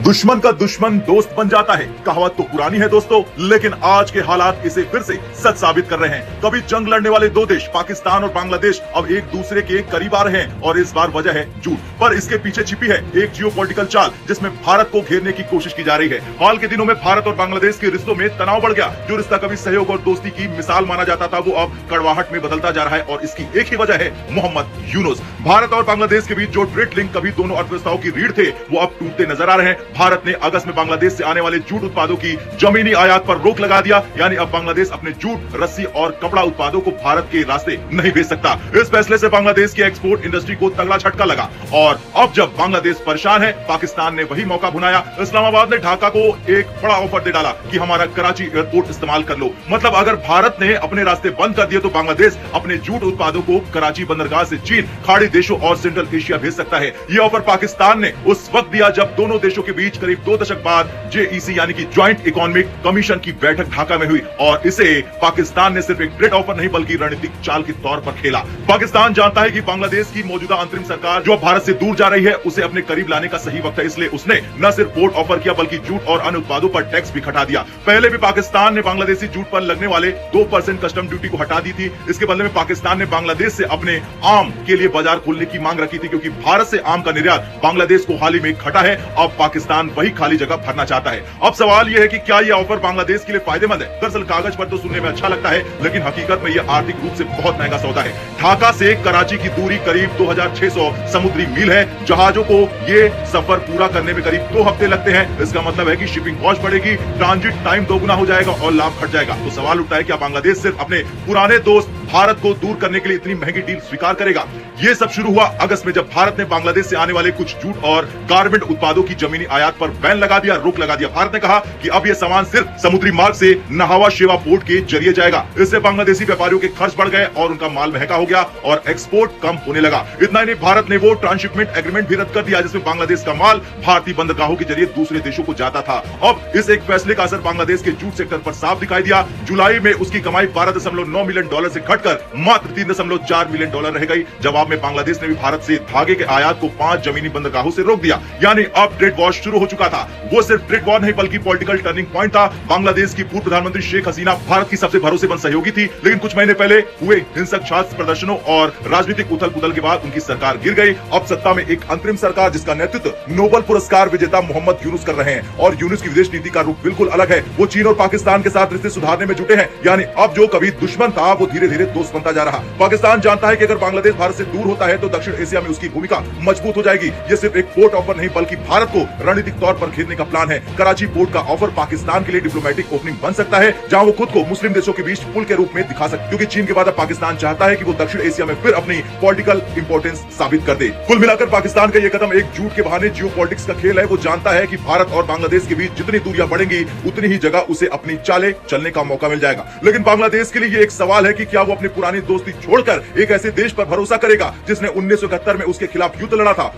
दुश्मन का दुश्मन दोस्त बन जाता है। कहावत तो पुरानी है दोस्तों, लेकिन आज के हालात इसे फिर से सच साबित कर रहे हैं। कभी जंग लड़ने वाले दो देश पाकिस्तान और बांग्लादेश अब एक दूसरे के करीब आ रहे हैं और इस बार वजह है झूठ, पर इसके पीछे छिपी है एक जियोपॉलिटिकल चाल जिसमें भारत को घेरने की कोशिश की जा रही है। हाल के दिनों में भारत और बांग्लादेश के रिश्तों में तनाव बढ़ गया। जो रिश्ता कभी सहयोग और दोस्ती की मिसाल माना जाता था वो अब कड़वाहट में बदलता जा रहा है और इसकी एक ही वजह है मोहम्मद यूनुस। भारत और बांग्लादेश के बीच जो ट्रेड लिंक कभी दोनों अर्थव्यवस्थाओं की रीढ़ थे वो अब टूटते नजर आ रहे हैं। भारत ने अगस्त में बांग्लादेश से आने वाले जूट उत्पादों की जमीनी आयात पर रोक लगा दिया, यानी अब बांग्लादेश अपने जूट, रस्सी और कपड़ा उत्पादों को भारत के रास्ते नहीं भेज सकता। इस फैसले से बांग्लादेश की एक्सपोर्ट इंडस्ट्री को तगड़ा झटका लगा और अब जब बांग्लादेश परेशान है, पाकिस्तान ने वही मौका भुनाया। इस्लामाबाद ने ढाका को एक बड़ा ऑफर दे डाला कि हमारा कराची एयरपोर्ट इस्तेमाल कर लो। मतलब अगर भारत ने अपने रास्ते बंद कर दिए तो बांग्लादेश अपने जूट उत्पादों को कराची बंदरगाह से चीन, खाड़ी देशों और सेंट्रल एशिया भेज सकता है। ये ऑफर पाकिस्तान ने उस वक्त दिया जब दोनों देशों के बीच करीब 2 दशक बाद जेईसी यानी कि ज्वाइंट इकोनॉमिक कमीशन की बैठक ढाका में हुई और इसे पाकिस्तान ने सिर्फ एक ट्रेड ऑफर नहीं बल्कि रणनीतिक चाल के तौर पर खेला। पाकिस्तान जानता है कि बांग्लादेश की मौजूदा अंतरिम सरकार जो भारत से दूर जा रही है उसे अपने करीब लाने का सही वक्त है, इसलिए उसने न सिर्फ पोर्ट ऑफर किया बल्कि जूट और अन्य उत्पादों पर टैक्स भी घटा दिया। पहले भी पाकिस्तान ने बांग्लादेशी जूट पर लगने वाले 2% कस्टम ड्यूटी को हटा दी थी। इसके बदले में पाकिस्तान ने बांग्लादेश से अपने आम के लिए बाजार खोलने की मांग रखी थी, क्योंकि भारत से आम का निर्यात बांग्लादेश को हाल ही में घटा है। अब पाकिस्तान वही खाली जगह भरना चाहता है। अब सवाल यह है कि क्या यह ऑफर बांग्लादेश के लिए फायदेमंद है? दरअसल कागज पर तो सुनने में अच्छा लगता है, लेकिन हकीकत में यह आर्थिक रूप से बहुत महंगा सौदा है। ढाका से कराची की दूरी करीब 2600 समुद्री मील है। जहाजों को ये सफर पूरा करने में करीब 2 हफ्ते लगते हैं। इसका मतलब है कि शिपिंग कॉस्ट बढ़ेगी, ट्रांजिट टाइम दोगुना हो जाएगा और लाभ घट जाएगा। तो सवाल उठता है क्या बांग्लादेश सिर्फ अपने पुराने दोस्त भारत को दूर करने के लिए इतनी महंगी डील स्वीकार करेगा? ये सब शुरू हुआ अगस्त में जब भारत ने बांग्लादेश से आने वाले कुछ जूट और गारमेंट उत्पादों की जमीनी आयात पर बैन लगा दिया, रोक लगा दिया। भारत ने कहा कि अब यह सामान सिर्फ समुद्री मार्ग से नहावा शेवा पोर्ट के जरिए जाएगा। इससे बांग्लादेशी व्यापारियों के खर्च बढ़ गए और उनका माल महंगा हो गया और एक्सपोर्ट कम होने लगा। इतना ही नहीं, भारत ने वो ट्रांसशिपमेंट एग्रीमेंट भी रद्द कर दिया जिसमें बांग्लादेश का माल भारतीय बंदरगाहों के जरिए दूसरे देशों को जाता था। अब इस एक फैसले का असर बांग्लादेश के जूट सेक्टर पर साफ दिखाई दिया। जुलाई में उसकी कमाई $12.9 मिलियन से घटकर मात्र $3.4 मिलियन रह गई। जवाब में बांग्लादेश ने भी भारत से धागे के आयात को 5 जमीनी बंदरगाहों से रोक दिया, यानी अब ट्रेड वॉर शुरू हो चुका था। वो सिर्फ ट्रेड वॉर नहीं बल्कि पॉलिटिकल टर्निंग पॉइंट था। बांग्लादेश की पूर्व प्रधानमंत्री शेख हसीना भारत की सबसे भरोसेमंद सहयोगी थी, लेकिन कुछ महीने पहले हुए हिंसक छात्र प्रदर्शनों और राजनीतिक उथल पुथल के बाद उनकी सरकार गिर गई। अब सत्ता में एक अंतरिम सरकार जिसका नेतृत्व नोबेल पुरस्कार विजेता मोहम्मद यूनुस कर रहे हैं और यूनुस की विदेश नीति का रुख बिल्कुल अलग है। वो चीन और पाकिस्तान के साथ रिश्ते सुधारने में जुटे हैं, यानी अब जो कभी दुश्मन था वो धीरे धीरे दोस्त बनता जा रहा। पाकिस्तान जानता है कि अगर बांग्लादेश भारत से दूर होता है तो दक्षिण एशिया में उसकी भूमिका मजबूत हो जाएगी। ये सिर्फ एक पोर्ट ऑफर नहीं बल्कि भारत को रणनीतिक तौर पर घेरने का प्लान है। कराची पोर्ट का ऑफर पाकिस्तान के लिए डिप्लोमेटिक ओपनिंग बन सकता है, जहां वो खुद को मुस्लिम देशों के बीच पुल के रूप में दिखा सकते, क्योंकि चीन के बाद अब पाकिस्तान चाहता है कि वो दक्षिण एशिया में फिर अपनी पॉलिटिकल इंपोर्टेंस साबित कर दे। कुल मिलाकर पाकिस्तान का ये कदम एक झूठ के बहाने जियोपॉलिटिक्स का खेल है। वो जानता है कि भारत और बांग्लादेश के बीच जितनी दूरियां बढ़ेंगी उतनी ही जगह उसे अपनी चालें चलने का मौका मिल जाएगा। लेकिन बांग्लादेश के लिए ये एक सवाल है कि क्या वो अपनी पुरानी दोस्ती छोड़कर एक ऐसे देश पर भरोसा करेगा जिसने 1971 में उसके खिलाफ युद्ध लड़ा था।